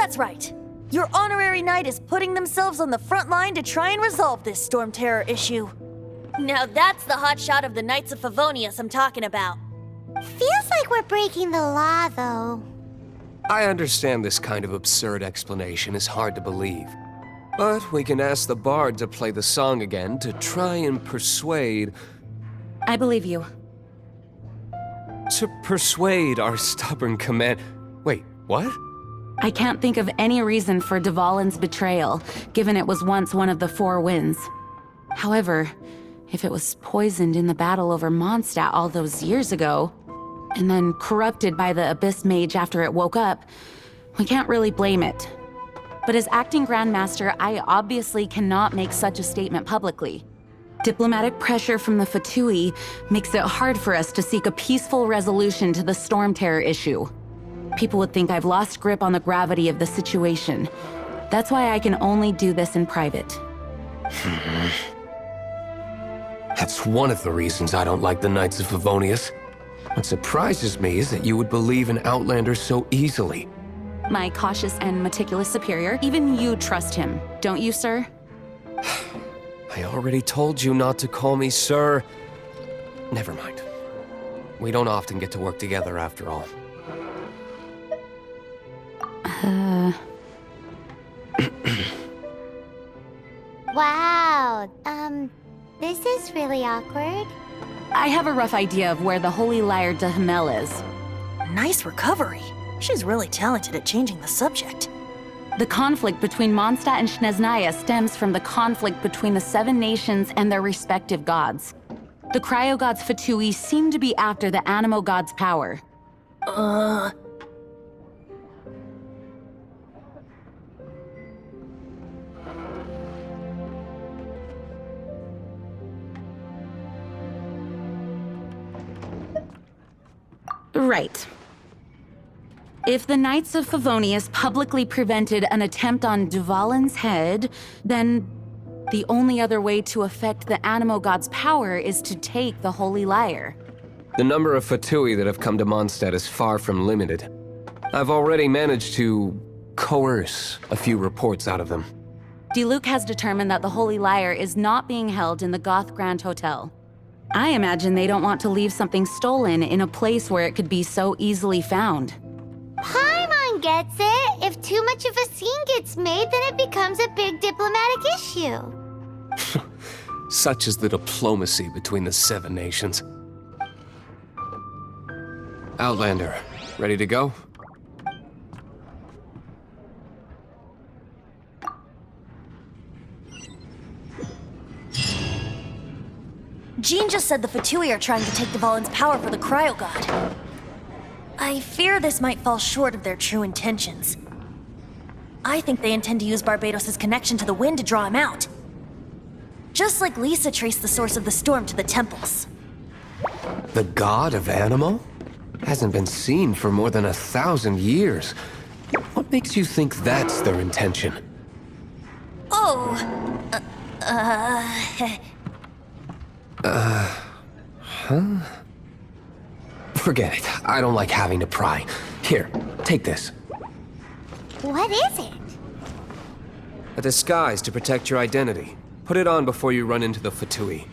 That's right. Your honorary knight is putting themselves on the front line to try and resolve this storm terror issue. Now that's the hotshot of the Knights of Favonius I'm talking about. Feels like we're breaking the law, though. I understand this kind of absurd explanation is hard to believe. But we can ask the bard to play the song again to try and persuade... I believe you. To persuade our stubborn command... Wait, what? I can't think of any reason for Dvalin's betrayal, given it was once one of the Four Winds. However, if it was poisoned in the battle over Mondstadt all those years ago, and then corrupted by the Abyss Mage after it woke up, we can't really blame it. But as acting Grandmaster, I obviously cannot make such a statement publicly. Diplomatic pressure from the Fatui makes it hard for us to seek a peaceful resolution to the storm terror issue. People would think I've lost grip on the gravity of the situation. That's why I can only do this in private. That's one of the reasons I don't like the Knights of Favonius. What surprises me is that you would believe in Outlander so easily. My cautious and meticulous superior, even you trust him, don't you, sir? I already told you not to call me sir. Never mind. We don't often get to work together after all. Wow, this is really awkward. I have a rough idea of where the Holy Lyre de Himmel is. Nice recovery. She's really talented at changing the subject. The conflict between Mondstadt and Snezhnaya stems from the conflict between the Seven Nations and their respective gods. The cryo-gods Fatui seem to be after the Animo god's power. Right. If the Knights of Favonius publicly prevented an attempt on Dvalin's head, then the only other way to affect the Animo god's power is to take the Holy Lyre. The number of Fatui that have come to Mondstadt is far from limited. I've already managed to coerce a few reports out of them. Diluc has determined that the Holy Lyre is not being held in the Goth Grand Hotel. I imagine they don't want to leave something stolen in a place where it could be so easily found. Paimon gets it. If too much of a scene gets made, then it becomes a big diplomatic issue. Such is the diplomacy between the Seven Nations. Outlander, ready to go? Jean just said the Fatui are trying to take Dvalin's power for the Cryo God. I fear this might fall short of their true intentions. I think they intend to use Barbados' connection to the wind to draw him out. Just like Lisa traced the source of the storm to the temples. The god of Animo? Hasn't been seen for more than 1,000 years. What makes you think that's their intention? Forget it. I don't like having to pry. Here, take this. What is it? A disguise to protect your identity. Put it on before you run into the Fatui.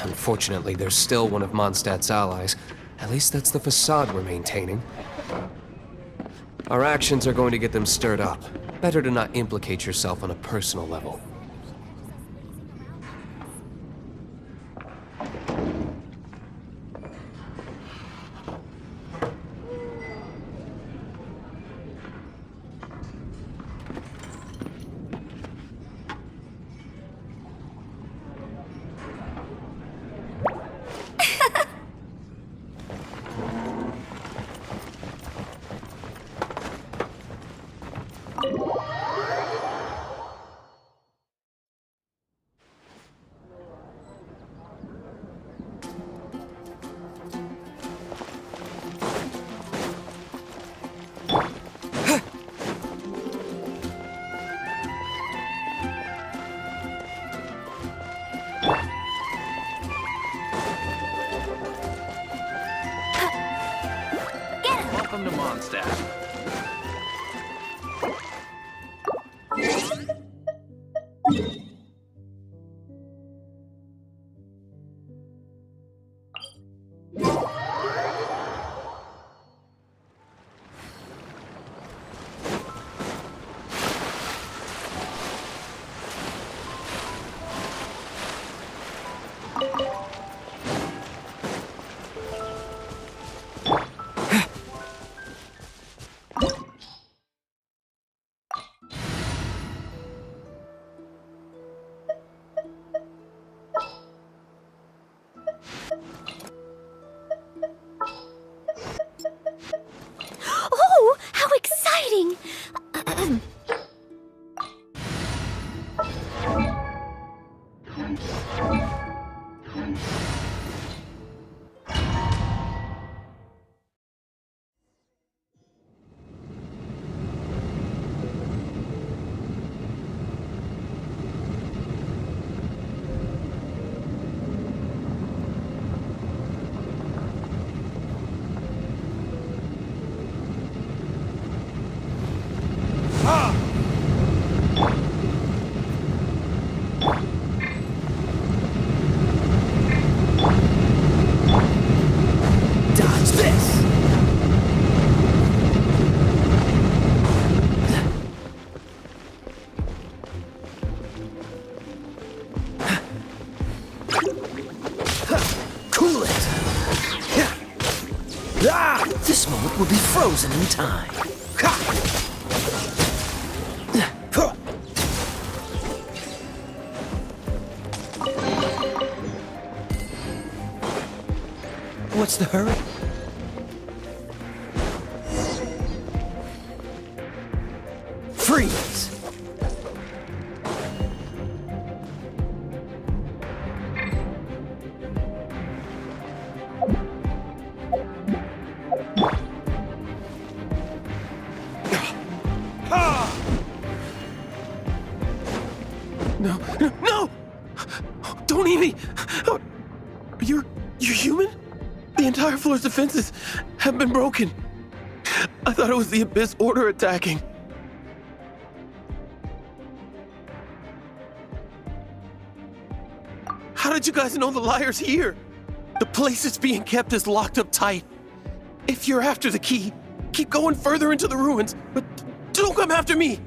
Unfortunately, there's still one of Mondstadt's allies. At least that's the facade we're maintaining. Our actions are going to get them stirred up. Better to not implicate yourself on a personal level. Welcome to Mondstadt. be frozen in time. What's the hurry? Freeze! No, no, no! Don't eat me! You're human? The entire floor's defenses have been broken. I thought it was the Abyss Order attacking. How did you guys know the liar's here? The place it's being kept is locked up tight. If you're after the key, keep going further into the ruins, but don't come after me.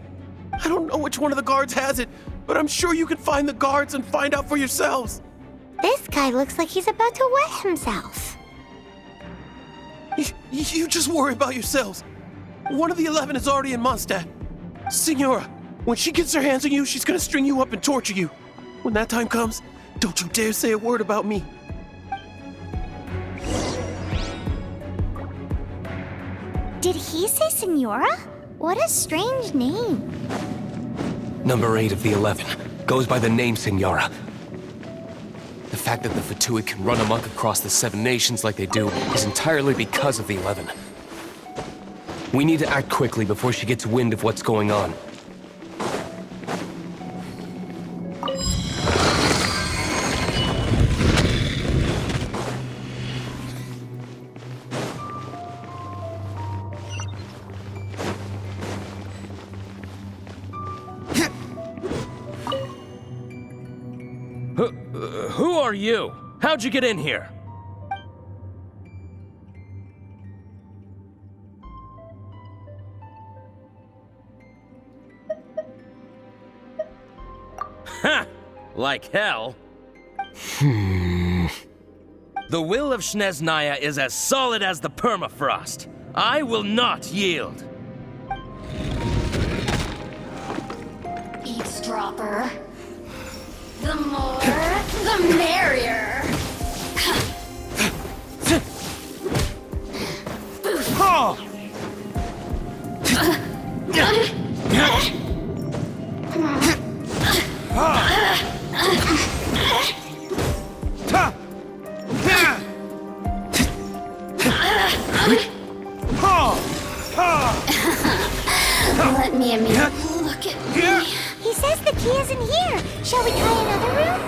I don't know which one of the guards has it, but I'm sure you can find the guards and find out for yourselves. This guy looks like he's about to wet himself. You just worry about yourselves. One of the 11 is already in Mondstadt. Signora, when she gets her hands on you, she's gonna string you up and torture you. When that time comes, don't you dare say a word about me. Did he say Senora? What a strange name. Number 8 of the 11 goes by the name Signora. The fact that the Fatui can run amok across the 7 nations like they do is entirely because of the 11. We need to act quickly before she gets wind of what's going on. Who are you? How'd you get in here? Ha! Like hell. The will of Snezhnaya is as solid as the permafrost. I will not yield. Eavesdropper. The more, the merrier. Let me a minute. Look at me. He says the key isn't here. Shall we try another room?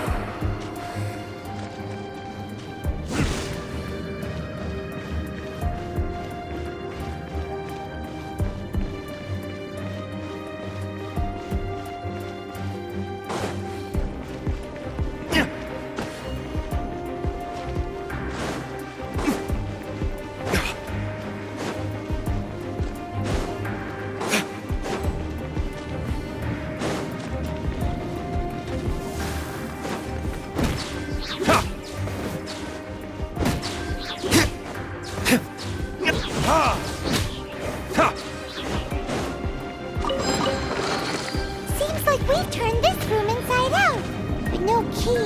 Seems like we've turned this room inside out, but no key.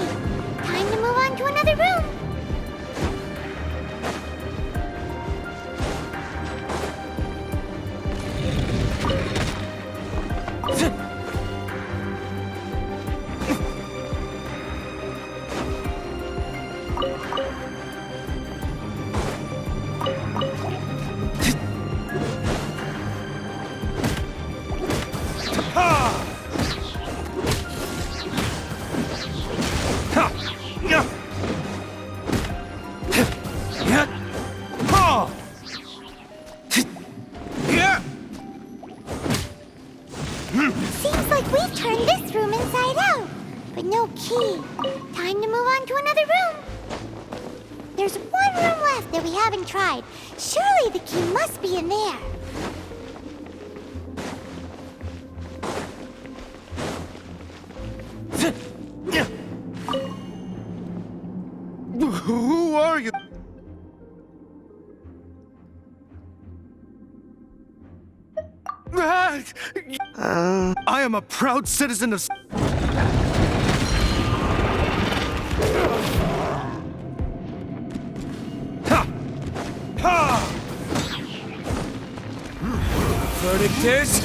Time to move on to another room. Seems like we've turned this room inside out, but no key. Time to move on to another room. There's one room left that we haven't tried. Surely the key must be in there. Who are you? I am a proud citizen of... Ha! Ha! Verdict is...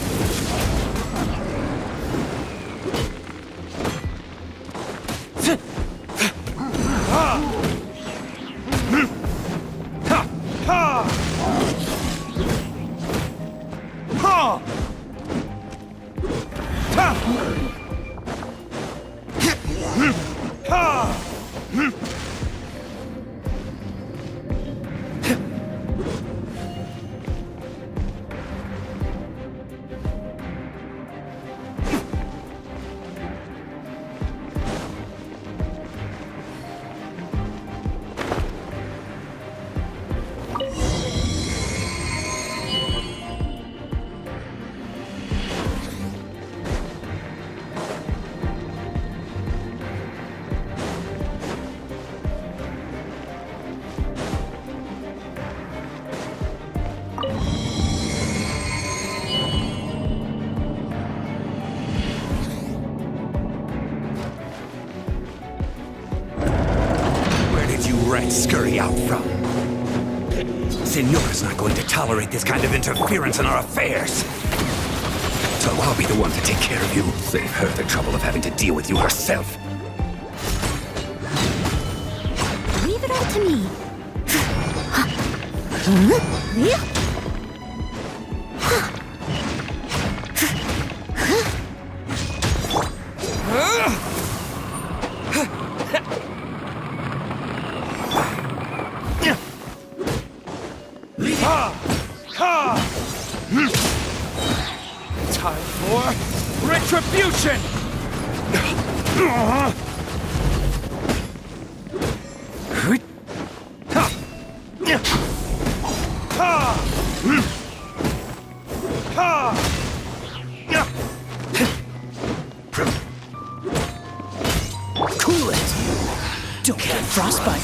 Scurry out from. Señora's not going to tolerate this kind of interference in our affairs. So I'll be the one to take care of you. Save her the trouble of having to deal with you herself. Leave it all to me. Time for retribution! Cool it. Don't get frostbite.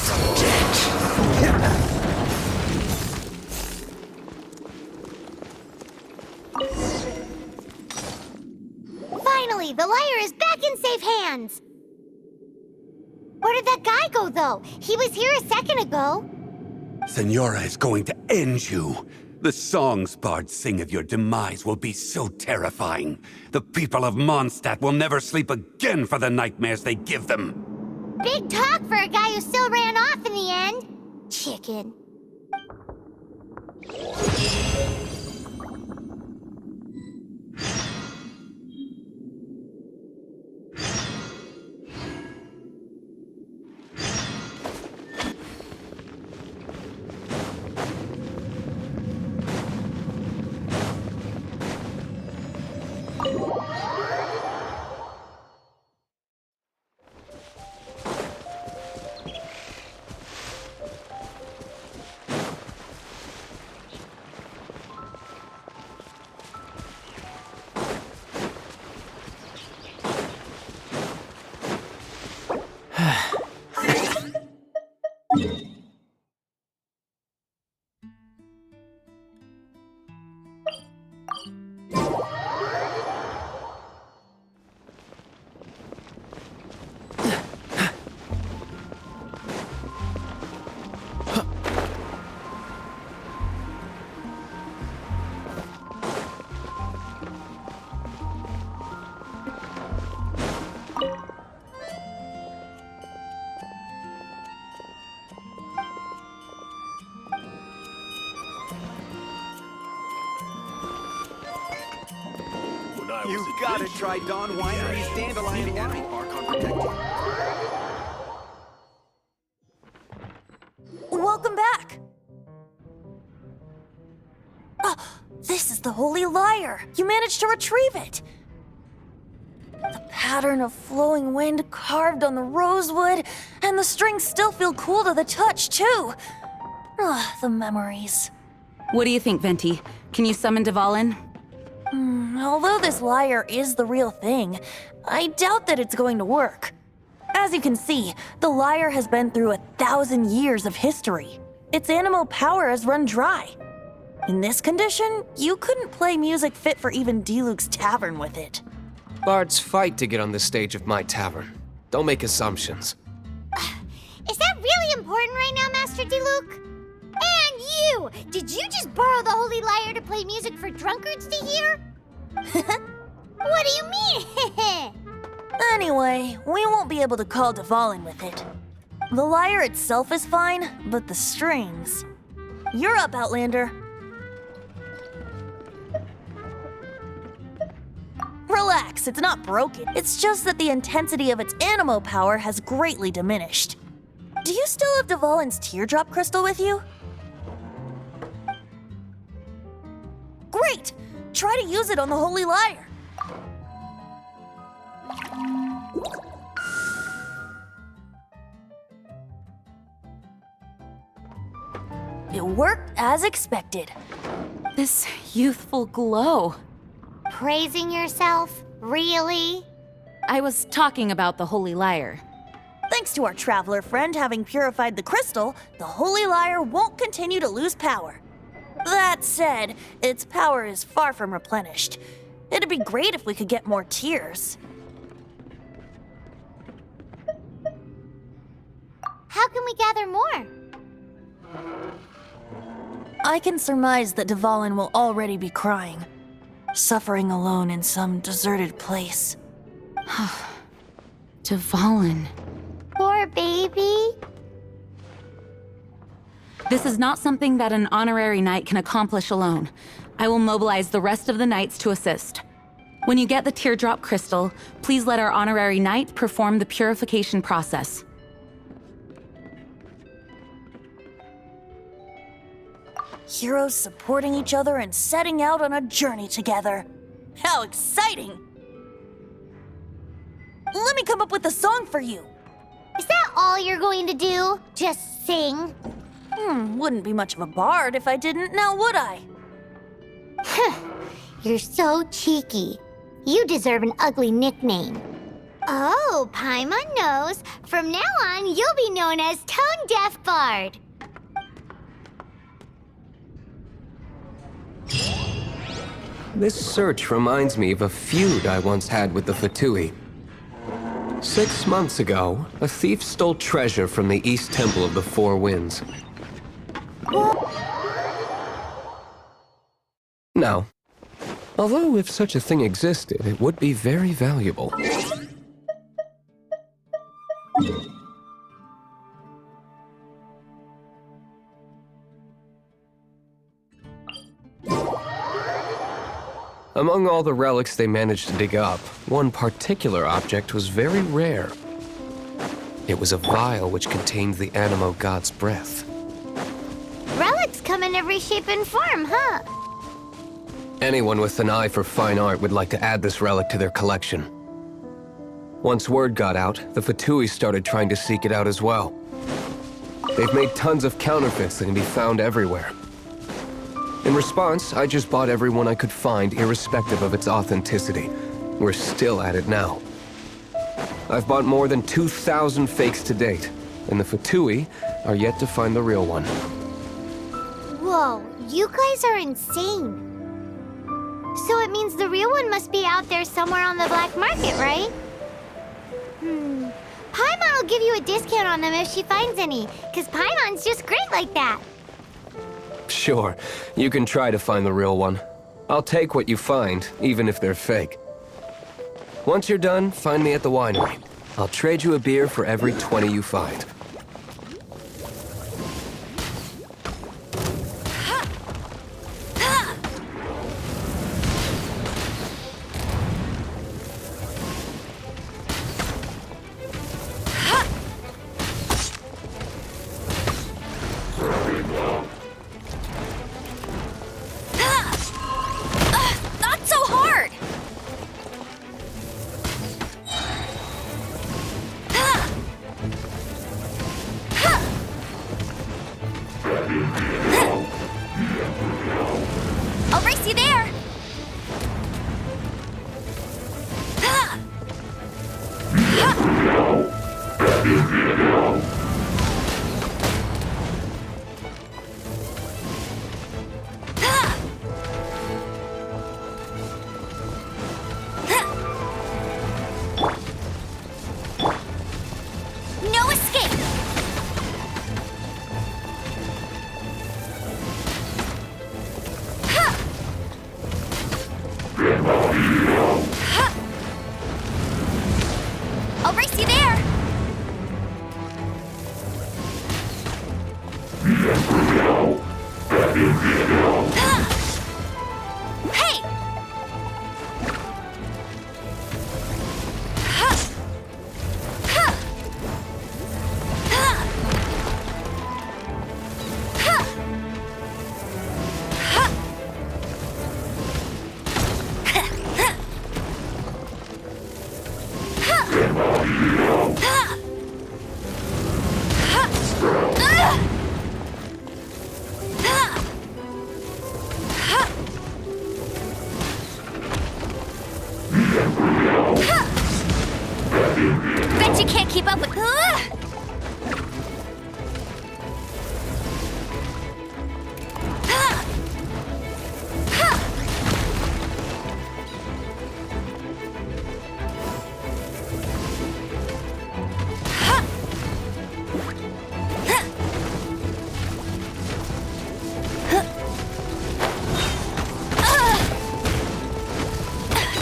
Finally, the liar is back in safe hands! Where did that guy go, though? He was here a second ago. Señora is going to end you. The songs bards sing of your demise will be so terrifying. The people of Mondstadt will never sleep again for the nightmares they give them. Big talk for a guy who still ran off in the end. Chicken. You gotta try Don Winery's Dandelion Wine. Welcome back! Oh, this is the Holy Lyre! You managed to retrieve it! The pattern of flowing wind carved on the rosewood, and the strings still feel cool to the touch, too! Ah, the memories. What do you think, Venti? Can you summon Dvalin? Although this lyre is the real thing, I doubt that it's going to work. As you can see, the lyre has been through 1,000 years of history. Its animal power has run dry. In this condition, you couldn't play music fit for even Diluc's tavern with it. Bards fight to get on the stage of my tavern. Don't make assumptions. Is that really important right now, Master Diluc? And you! Did you just borrow the Holy Lyre to play music for drunkards to hear? What do you mean? Anyway, we won't be able to call Dvalin with it. The lyre itself is fine, but the strings... You're up, Outlander. Relax, it's not broken. It's just that the intensity of its animo power has greatly diminished. Do you still have Dvalin's teardrop crystal with you? Great! Try to use it on the Holy Lyre. It worked as expected. This youthful glow. Praising yourself? Really? I was talking about the Holy Lyre. Thanks to our traveler friend having purified the crystal, the Holy Lyre won't continue to lose power. That said, its power is far from replenished. It'd be great if we could get more tears. How can we gather more? I can surmise that Dvalin will already be crying, suffering alone in some deserted place. Dvalin. Poor baby. This is not something that an honorary knight can accomplish alone. I will mobilize the rest of the knights to assist. When you get the teardrop crystal, please let our honorary knight perform the purification process. Heroes supporting each other and setting out on a journey together. How exciting! Let me come up with a song for you. Is that all you're going to do? Just sing? Wouldn't be much of a bard if I didn't, now would I? You're so cheeky. You deserve an ugly nickname. Oh, Paimon knows. From now on, you'll be known as Tone Deaf Bard. This search reminds me of a feud I once had with the Fatui. 6 months ago, a thief stole treasure from the East Temple of the Four Winds. Now, although if such a thing existed, it would be very valuable. Among all the relics they managed to dig up, one particular object was very rare. It was a vial which contained the Animo God's breath. Relics come in every shape and form, huh? Anyone with an eye for fine art would like to add this relic to their collection. Once word got out, the Fatui started trying to seek it out as well. They've made tons of counterfeits that can be found everywhere. In response, I just bought every one I could find, irrespective of its authenticity. We're still at it now. I've bought more than 2,000 fakes to date, and the Fatui are yet to find the real one. Whoa, you guys are insane. So it means the real one must be out there somewhere on the black market, right? Paimon will give you a discount on them if she finds any, because Paimon's just great like that. Sure, you can try to find the real one. I'll take what you find, even if they're fake. Once you're done, find me at the winery. I'll trade you a beer for every 20 you find. Not so hard! I'll race you there! I'll race you there! Hey! Bet you can't keep up with.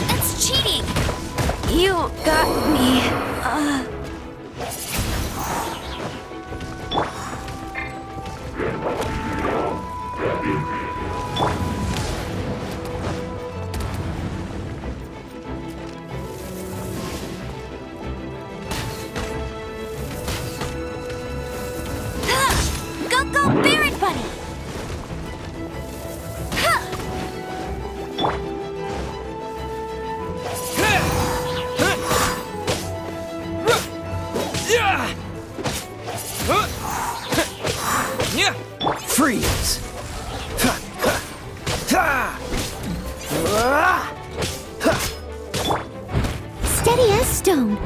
That's cheating. You got me. Go, go, Barret Bunny! Freeze! Steady as stone.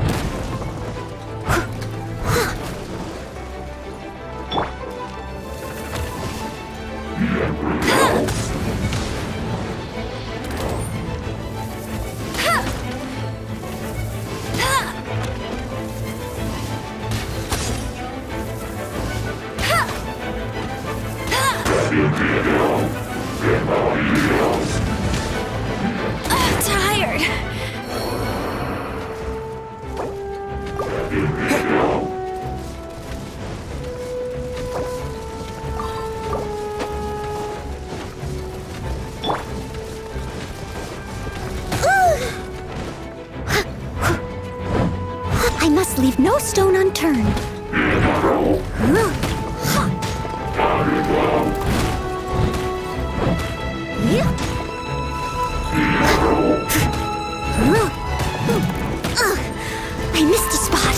I'm tired. I must leave no stone unturned. I missed a spot.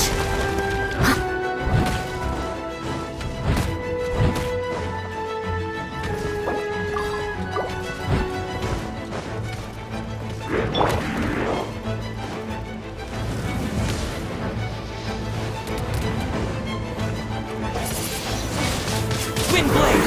Wind blade!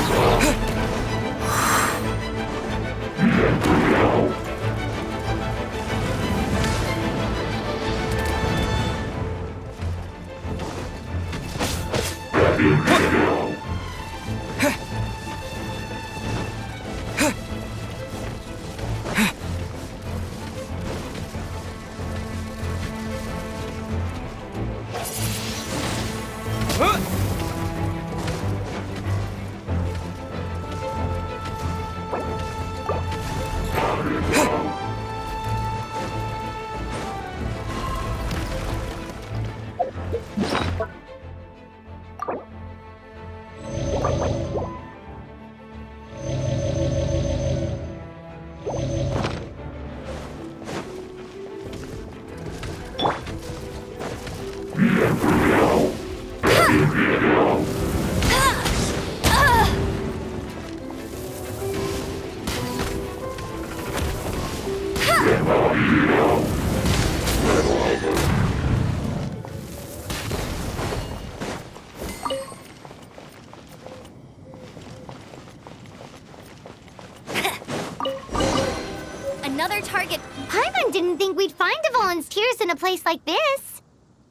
Another target. Paimon didn't think we'd find the volunteers in a place like this.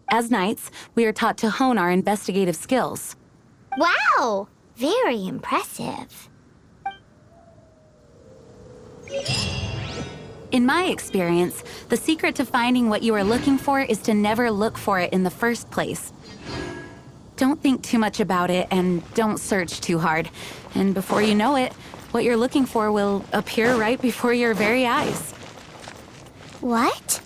As knights, we are taught to hone our investigative skills. Wow! Very impressive. In my experience, the secret to finding what you are looking for is to never look for it in the first place. Don't think too much about it and don't search too hard. And before you know it, what you're looking for will appear right before your very eyes. What?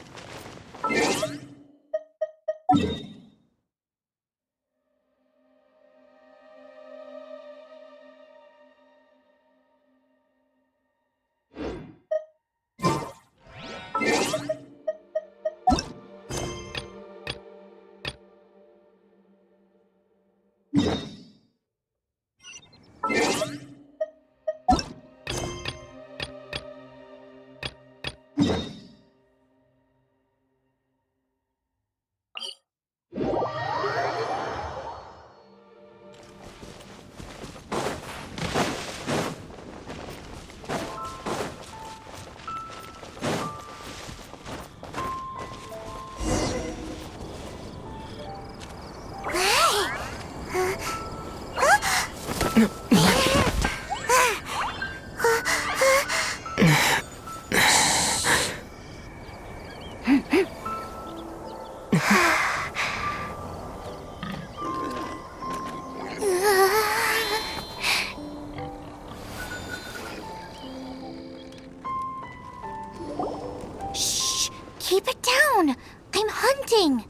Shh! Keep it down! I'm hunting!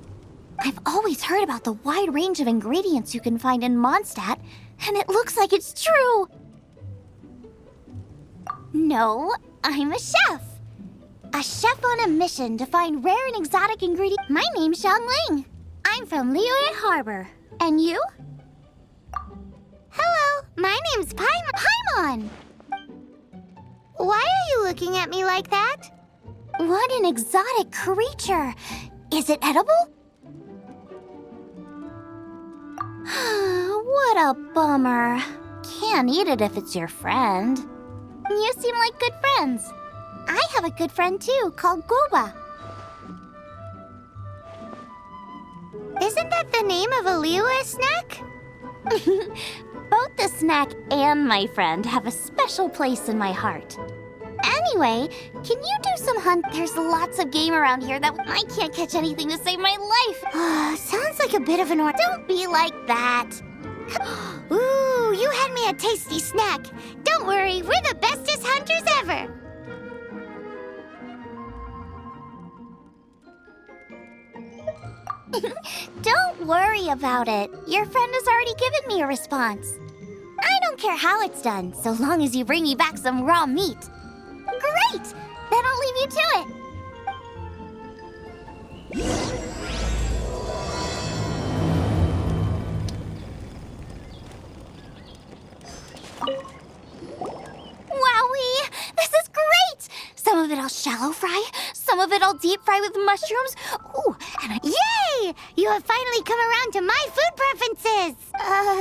I've always heard about the wide range of ingredients you can find in Mondstadt, and it looks like it's true! No, I'm a chef! A chef on a mission to find rare and exotic ingredients. My name's Xiangling. I'm from Liyue Harbor. And you? Hello, my name's Paimon. Why are you looking at me like that? What an exotic creature! Is it edible? What a bummer. Can't eat it if it's your friend. You seem like good friends. I have a good friend too, called Goba. Isn't that the name of a Liyue snack? Both the snack and my friend have a special place in my heart. Anyway, can you do some hunt? There's lots of game around here that I can't catch anything to save my life. Sounds like a bit of an ordeal. Don't be like that. Ooh, you had me a tasty snack. Don't worry, we're the bestest hunters ever. Don't worry about it. Your friend has already given me a response. I don't care how it's done, so long as you bring me back some raw meat. Great! Then I'll leave you to it. Wowee! This is great! Some of it I'll shallow fry, some of it I'll deep fry with mushrooms. Ooh, and yay! You have finally come around to my food preferences!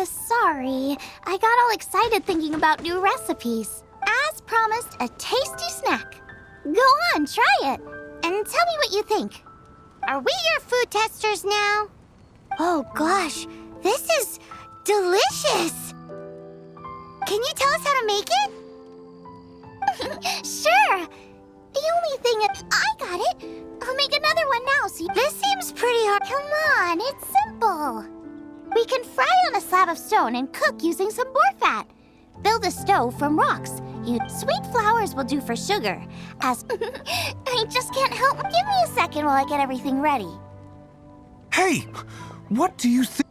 Sorry. I got all excited thinking about new recipes. As promised, a tasty snack. Go on, try it, and tell me what you think. Are we your food testers now? Oh gosh, this is delicious! Can you tell us how to make it? Sure! The only thing is, I got it! I'll make another one now, see? This seems pretty hard. Come on, it's simple. We can fry on a slab of stone and cook using some boar fat. Build a stove from rocks. Sweet flowers will do for sugar. I just can't help. Give me a second while I get everything ready. Hey! What do you think?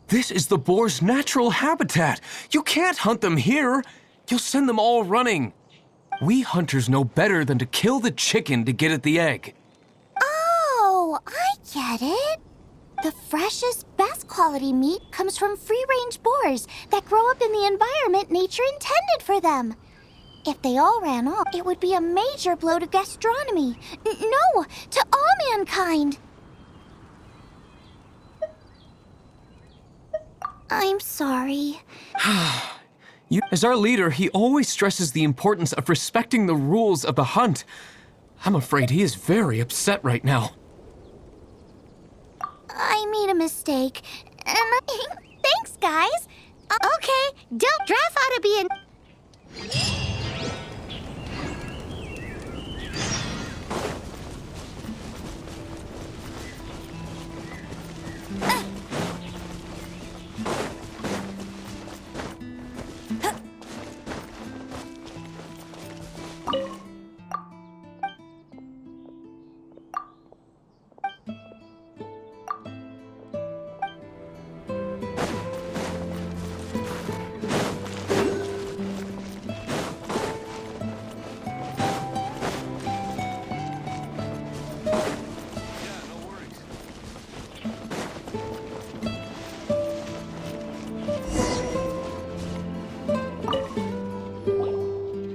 This is the boar's natural habitat. You can't hunt them here. You'll send them all running. We hunters know better than to kill the chicken to get at the egg. Oh, I get it. The freshest, best quality meat comes from free-range boars that grow up in the environment nature intended for them. If they all ran off, it would be a major blow to gastronomy. No, to all mankind. I'm sorry. As our leader, he always stresses the importance of respecting the rules of the hunt. I'm afraid he is very upset right now. I made a mistake. Thanks, guys. Okay, don't draft ought to be in.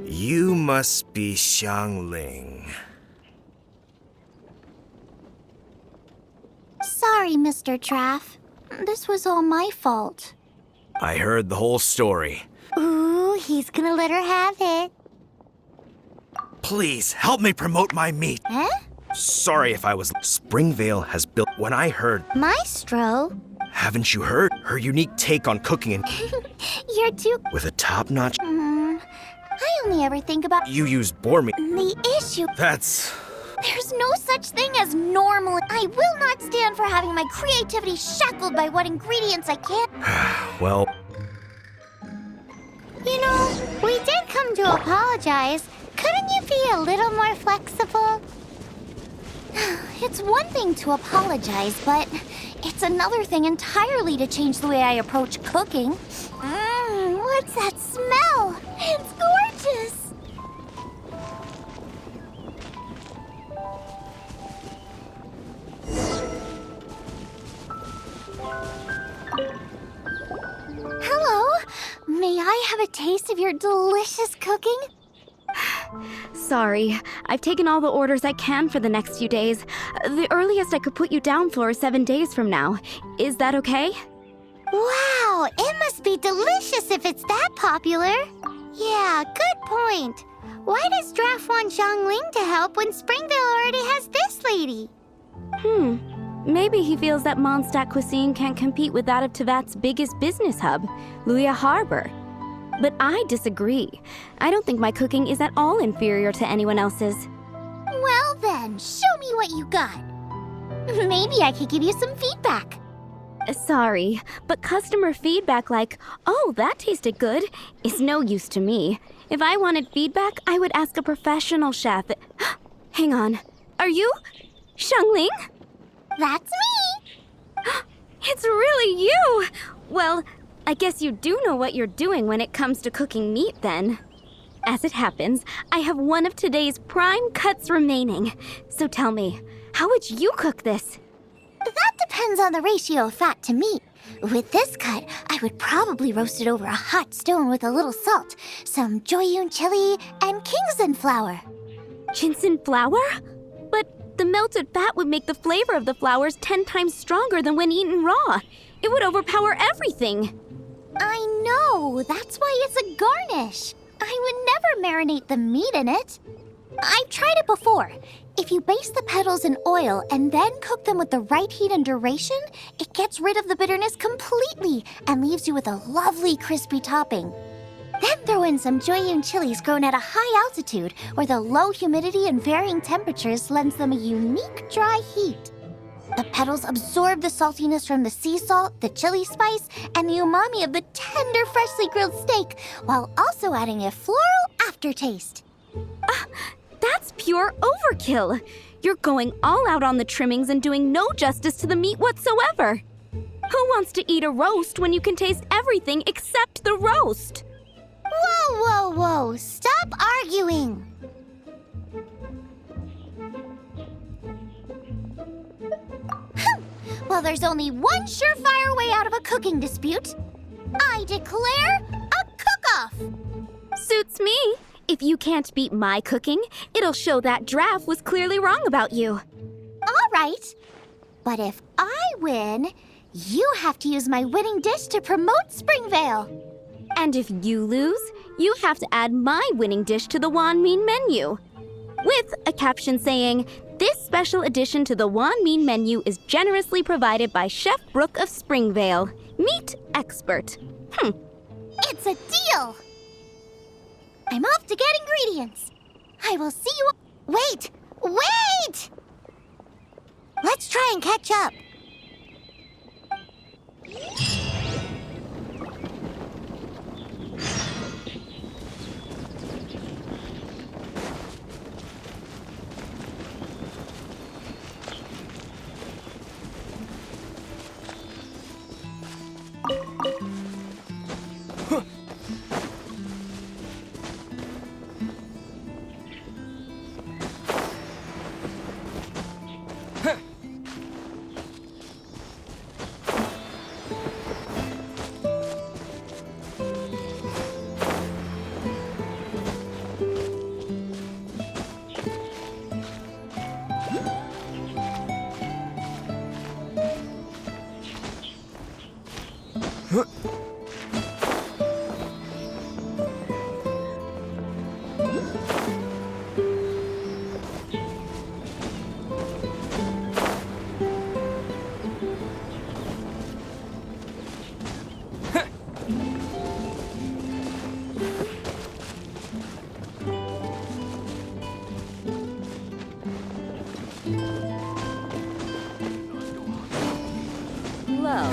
You must be Xiangling. Sorry, Mr. Traff. This was all my fault. I heard the whole story. Ooh, he's gonna let her have it. Please, help me promote my meat. Huh? Sorry if I was... Springvale has built... When I heard... Maestro? Haven't you heard? Her unique take on cooking and... You're too... with a top-notch... I only ever think about... You use boar meat. The issue... That's... There's no such thing as normal. I will not stand for having my creativity shackled by what ingredients I can't... Well... You know, we did come to apologize. Couldn't you be a little more flexible? It's one thing to apologize, but it's another thing entirely to change the way I approach cooking. What's that smell? It's gorgeous! Hello, may I have a taste of your delicious cooking? Sorry, I've taken all the orders I can for the next few days. The earliest I could put you down for is 7 days from now. Is that okay? Wow, it must be delicious if it's that popular. Yeah, good point. Why does Draft want Xiangling to help when Springvale already has this lady? Maybe he feels that Mondstadt cuisine can't compete with that of Tevat's biggest business hub, Luya Harbor. But I disagree. I don't think my cooking is at all inferior to anyone else's. Well then, show me what you got. Maybe I could give you some feedback. Sorry, but customer feedback like, oh, that tasted good, is no use to me. If I wanted feedback, I would ask a professional chef. Hang on. Are you Xiangling? That's me! It's really you! Well, I guess you do know what you're doing when it comes to cooking meat, then. As it happens, I have one of today's prime cuts remaining. So tell me, how would you cook this? That depends on the ratio of fat to meat. With this cut, I would probably roast it over a hot stone with a little salt, some Joyun chili, and Kingston flour. Ginseng flour? But the melted fat would make the flavor of the flours 10 times stronger than when eaten raw. It would overpower everything. I know, that's why it's a garnish. I would never marinate the meat in it. I've tried it before. If you baste the petals in oil and then cook them with the right heat and duration, it gets rid of the bitterness completely and leaves you with a lovely crispy topping. Then throw in some Joyun chilies grown at a high altitude where the low humidity and varying temperatures lends them a unique dry heat. The petals absorb the saltiness from the sea salt, the chili spice, and the umami of the tender, freshly grilled steak, while also adding a floral aftertaste. That's pure overkill. You're going all out on the trimmings and doing no justice to the meat whatsoever. Who wants to eat a roast when you can taste everything except the roast? Whoa, whoa, whoa! Stop arguing! Well, there's only one surefire way out of a cooking dispute. I declare a cook-off! Suits me. If you can't beat my cooking, it'll show that Draft was clearly wrong about you. All right. But if I win, you have to use my winning dish to promote Springvale. And if you lose, you have to add my winning dish to the Wan Min menu. With a caption saying, "This special addition to the Wan Min menu is generously provided by Chef Brooke of Springvale, meat expert." It's a deal! I'm off to get ingredients. I will see you... Wait! Wait! Let's try and catch up.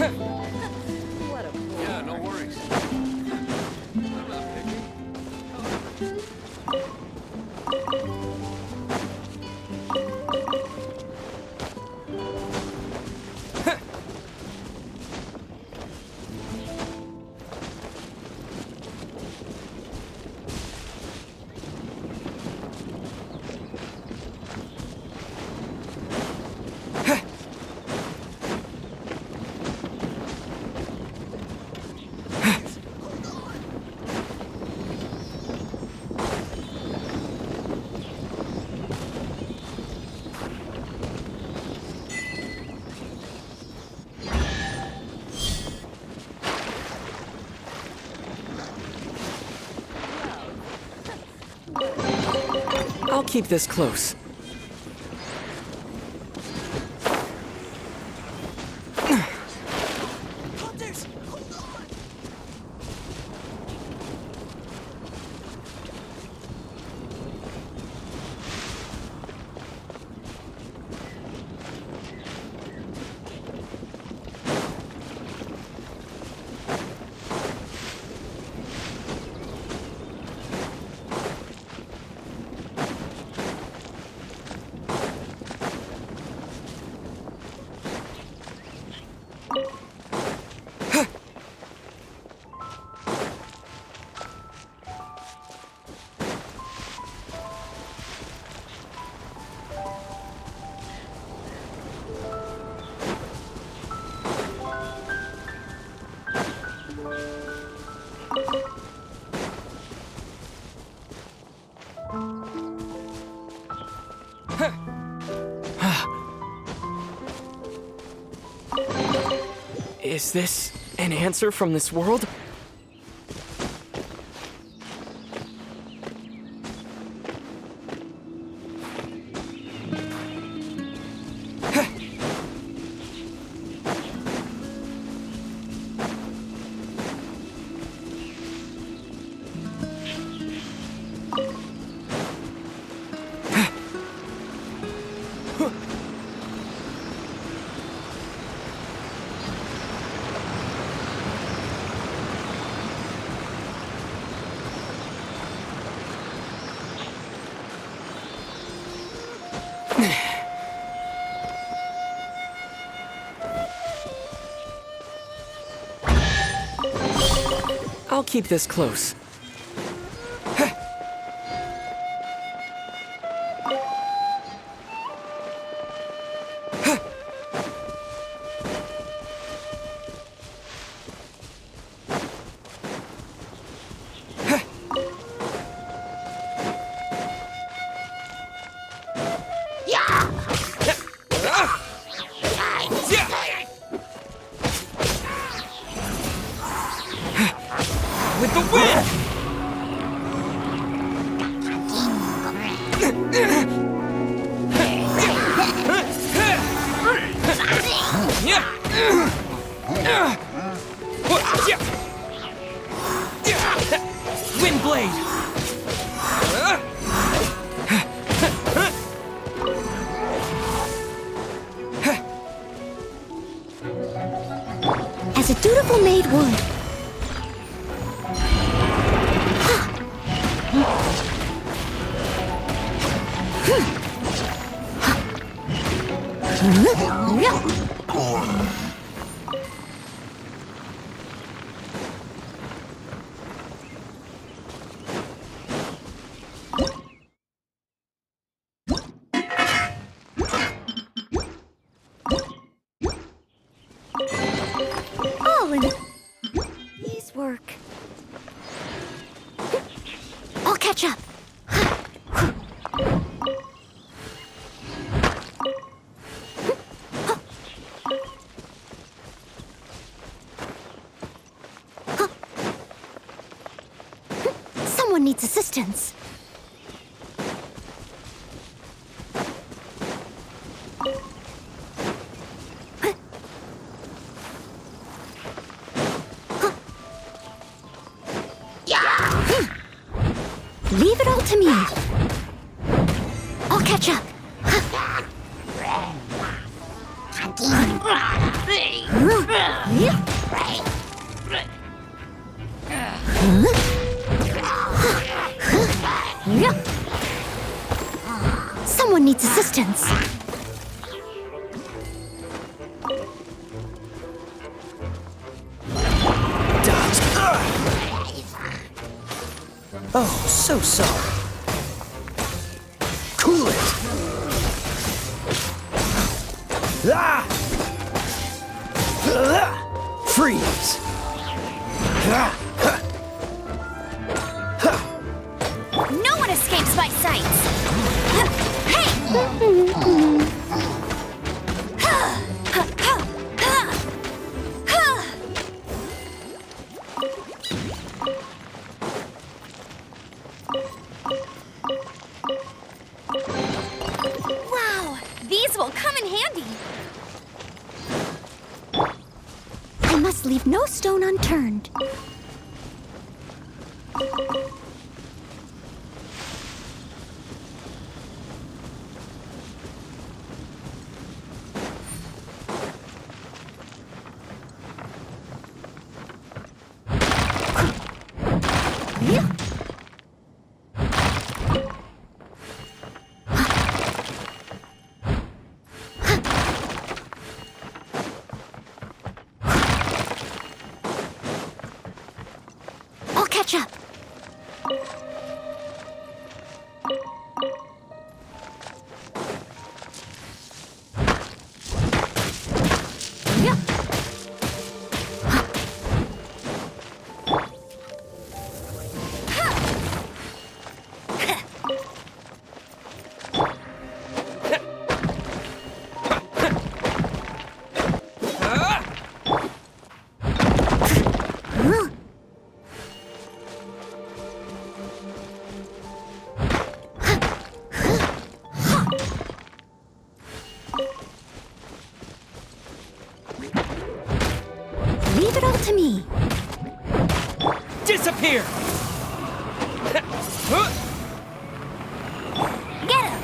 Yeah, no worries. I'm not I'll keep this close. Is this an answer from this world? I'll keep this close. With the wind! Wind blade! As a dutiful maid would. All in his work. I'll catch up. Someone needs assistance. Leave it all to me. I'll catch up. Someone needs assistance. Oh, so sorry. Cool it! Ah! Freeze! No one escapes my sights! Hey! Wow! These will come in handy! I must leave no stone unturned. I'll catch up. Leave it all to me. Disappear! Get him!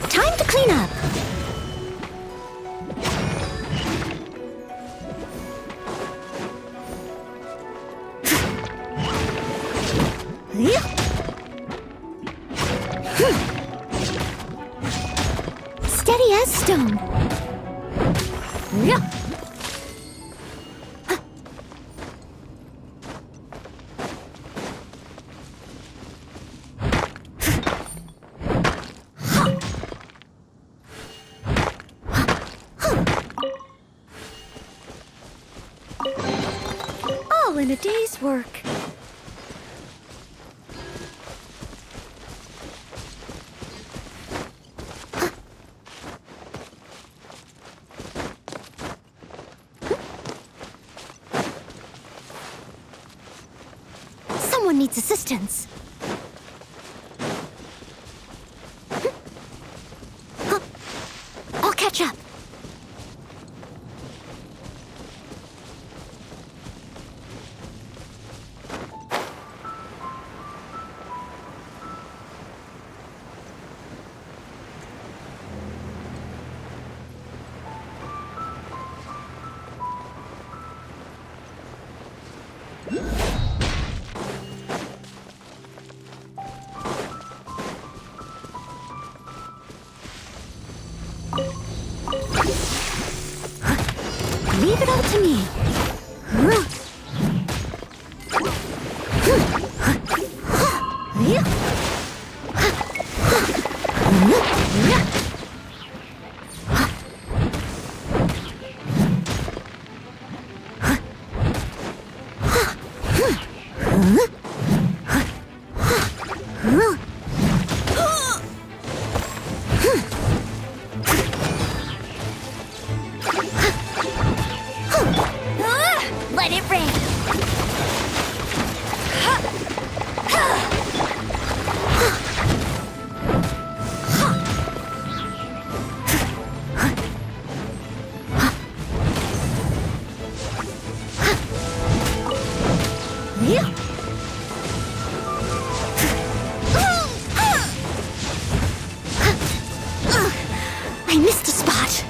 Time to clean up. Steady as stone. All in a day's work. Someone needs assistance. I'll catch up. Leave it all to me. I missed a spot.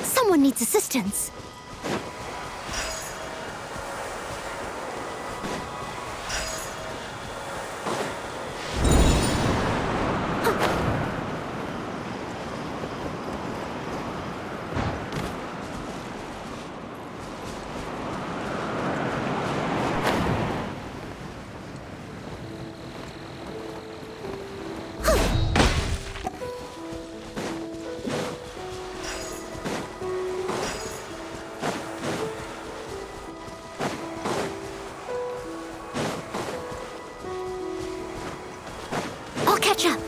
Someone needs assistance. I'll catch up.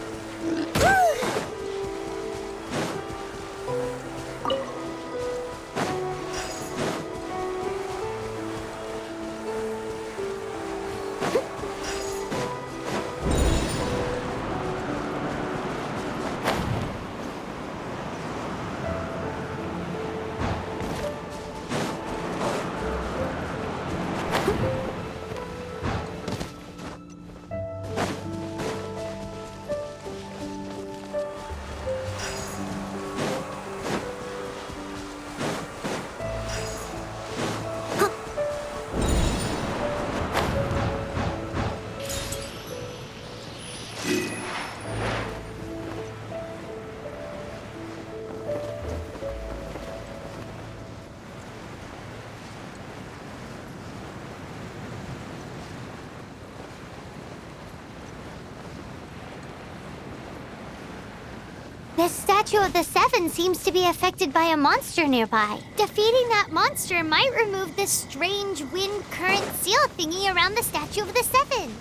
The Statue of the Seven seems to be affected by a monster nearby. Defeating that monster might remove this strange wind current seal thingy around the Statue of the Seven.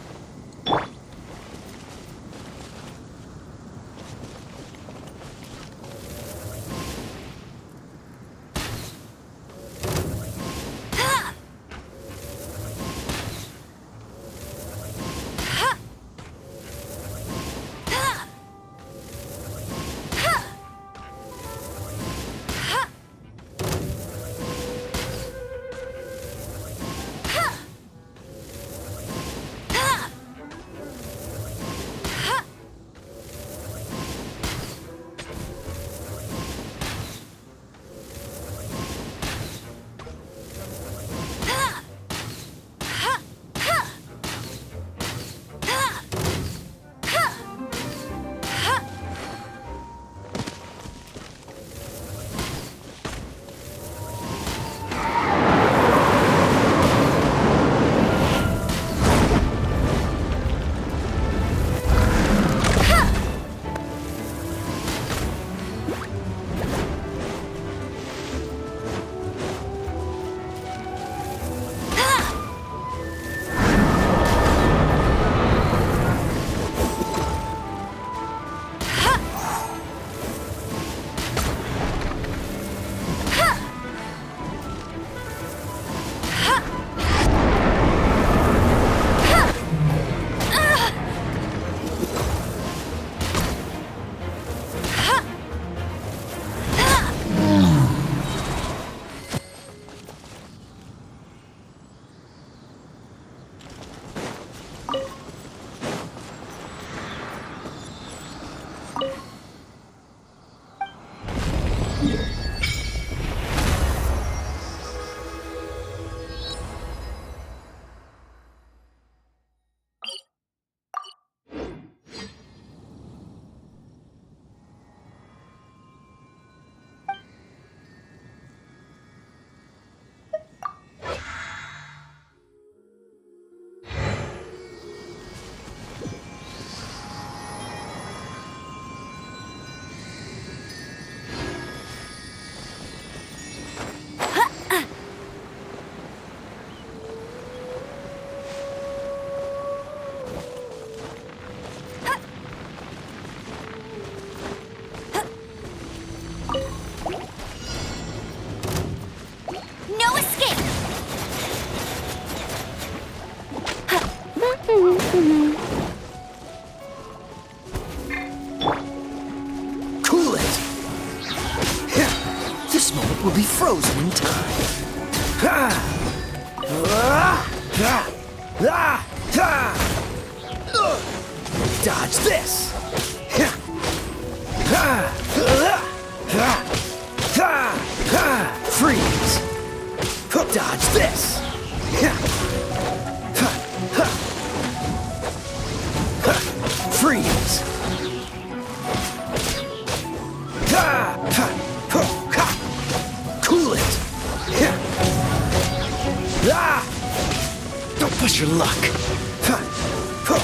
This moment will be frozen in time. Ha! Ah! Ah! Ah! Ah! Dodge this! Ha! Ha! Ha! Ha! Ha! Freeze! Dodge this! Ha! Ha! Ha! Ha! Freeze! Ha! Ha! Ha! Ha! Cool it! Ha! Ah! Don't push your luck! Ha! Ha!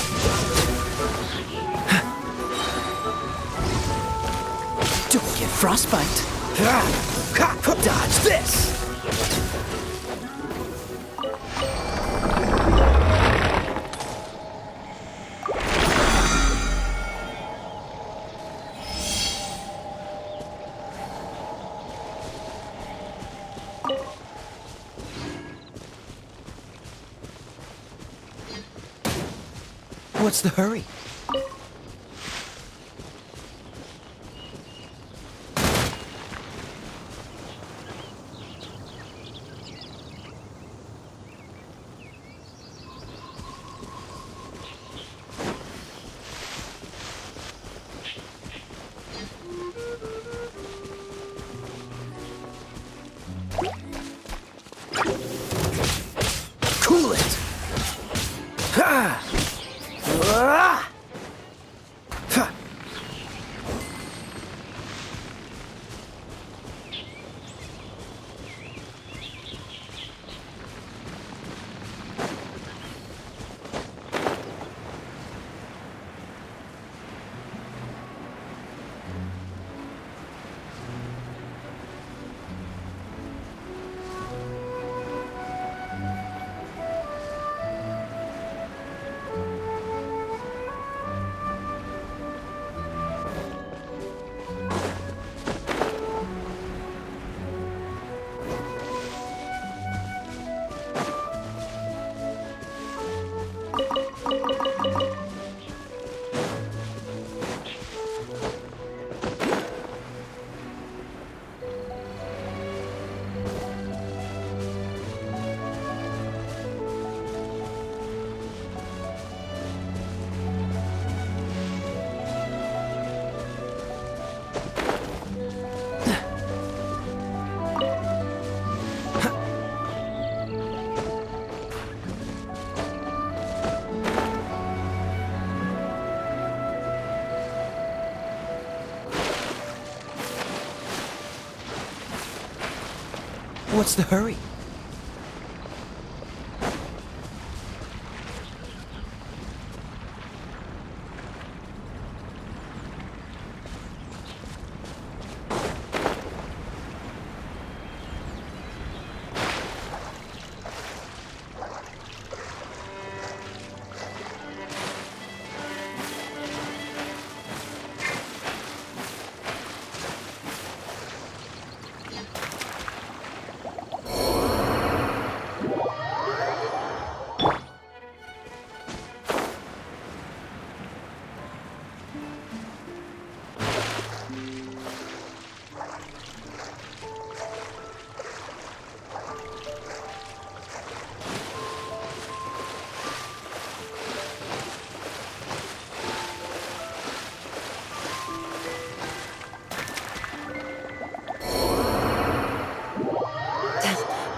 Don't get frostbite! Ha! Ha! Dodge this! What's the hurry? Cool it! Ha! Ah! Ha! What's the hurry?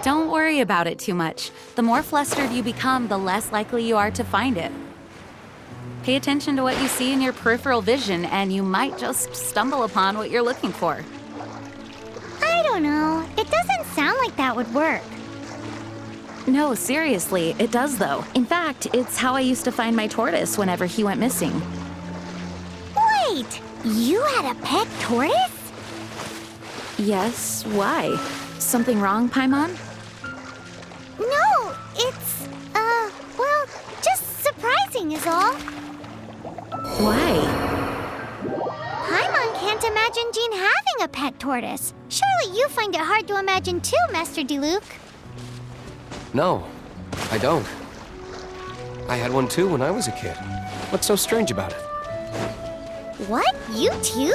Don't worry about it too much. The more flustered you become, the less likely you are to find it. Pay attention to what you see in your peripheral vision, and you might just stumble upon what you're looking for. I don't know. It doesn't sound like that would work. No, seriously, it does though. In fact, it's how I used to find my tortoise whenever he went missing. Wait! You had a pet tortoise? Yes, why? Something wrong, Paimon? No, it's, well, just surprising is all. Why? Paimon can't imagine Jean having a pet tortoise. Surely you find it hard to imagine too, Master Diluc. No, I don't. I had one too when I was a kid. What's so strange about it? What? You too?